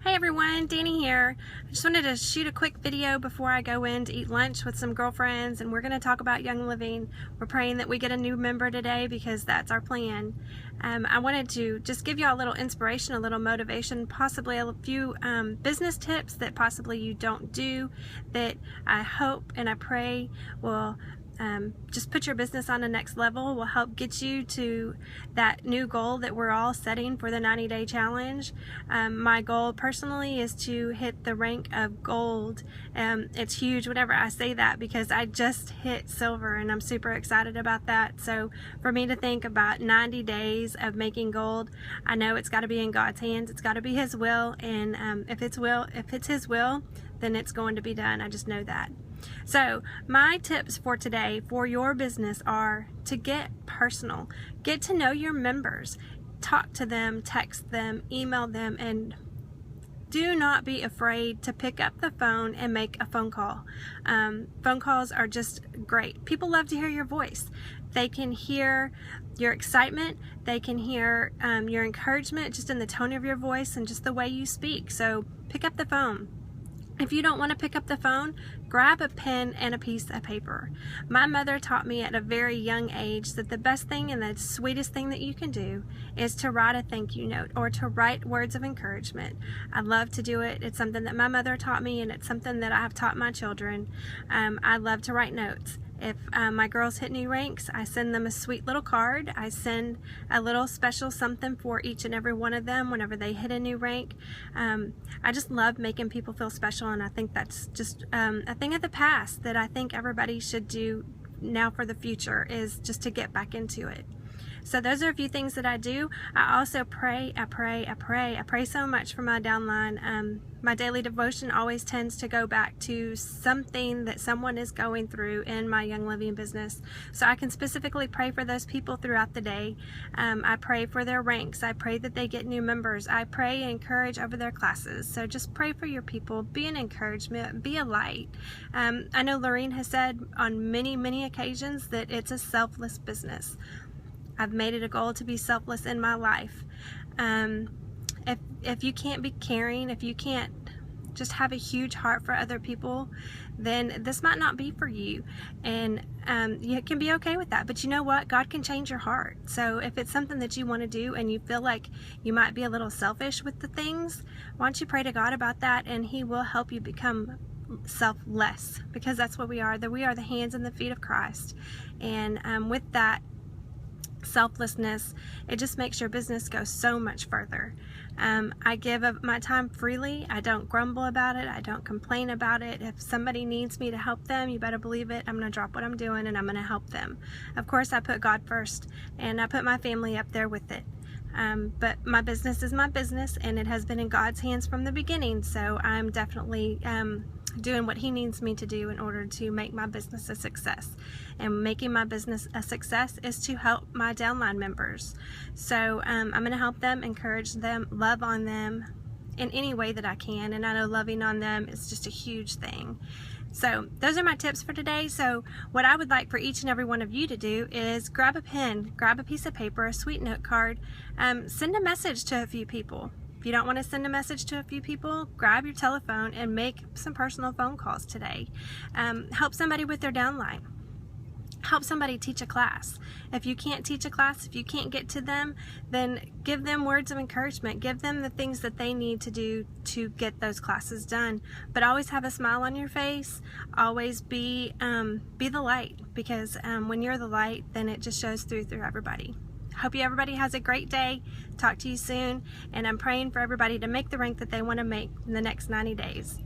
Hey everyone, Danny here. I just wanted to shoot a quick video before I go in to eat lunch with some girlfriends, and we're going to talk about Young Living. We're praying that we get a new member today because that's our plan. I wanted to just give you a little inspiration, a little motivation, possibly a few business tips that possibly you don't do that I hope and I pray will just put your business on the next level, will help get you to that new goal that we're all setting for the 90-day challenge. My goal personally is to hit the rank of gold. It's huge whenever I say that because I just hit silver and I'm super excited about that. So for me to think about 90 days of making gold, I know it's got to be in God's hands. It's got to be His will, and if it's His will, then it's going to be done. I just know that. So my tips for today for your business are to get personal. Get to know your members. Talk to them, text them, email them, and do not be afraid to pick up the phone and make a phone call. Phone calls are just great. People love to hear your voice. They can hear your excitement. They can hear your encouragement just in the tone of your voice and just the way you speak. So pick up the phone. If you don't want to pick up the phone, grab a pen and a piece of paper. My mother taught me at a very young age that the best thing and the sweetest thing that you can do is to write a thank you note or to write words of encouragement. I love to do it. It's something that my mother taught me, and it's something that I have taught my children. I love to write notes. If my girls hit new ranks, I send them a sweet little card. I send a little special something for each and every one of them whenever they hit a new rank. I just love making people feel special, and I think that's just a thing of the past that I think everybody should do now for the future, is just to get back into it. So those are a few things that I do. I also pray. I pray so much for my downline. My daily devotion always tends to go back to something that someone is going through in my Young Living business. So I can specifically pray for those people throughout the day. I pray for their ranks. I pray that they get new members. I pray and encourage over their classes. So just pray for your people. Be an encouragement. Be a light. I know Lorene has said on many occasions that it's a selfless business. I've made it a goal to be selfless in my life. If you can't be caring, if you can't just have a huge heart for other people, then this might not be for you. And you can be okay with that. But you know what? God can change your heart. So if it's something that you want to do and you feel like you might be a little selfish with the things, why don't you pray to God about that, and He will help you become selfless, because that's what we are. That we are the hands and the feet of Christ. And with that selflessness, it just makes your business go so much further. I give of my time freely. I don't grumble about it. I don't complain about it. If somebody needs me to help them, you better believe it, I'm going to drop what I'm doing and I'm going to help them. Of course, I put God first, and I put my family up there with it. But my business is my business, and it has been in God's hands from the beginning, so I'm definitely doing what He needs me to do in order to make my business a success. And making my business a success is to help my downline members. So I'm going to help them, encourage them, love on them in any way that I can, and I know loving on them is just a huge thing. So those are my tips for today. So what I would like for each and every one of you to do is grab a pen, grab a piece of paper, a sweet note card, send a message to a few people. If you don't want to send a message to a few people, grab your telephone and make some personal phone calls today. Help somebody with their downline. Help somebody teach a class. If you can't teach a class, if you can't get to them, then give them words of encouragement. Give them the things that they need to do to get those classes done. But always have a smile on your face. Always be the light, because when you're the light, then it just shows through everybody. Hope everybody has a great day. Talk to you soon, and I'm praying for everybody to make the rank that they want to make in the next 90 days.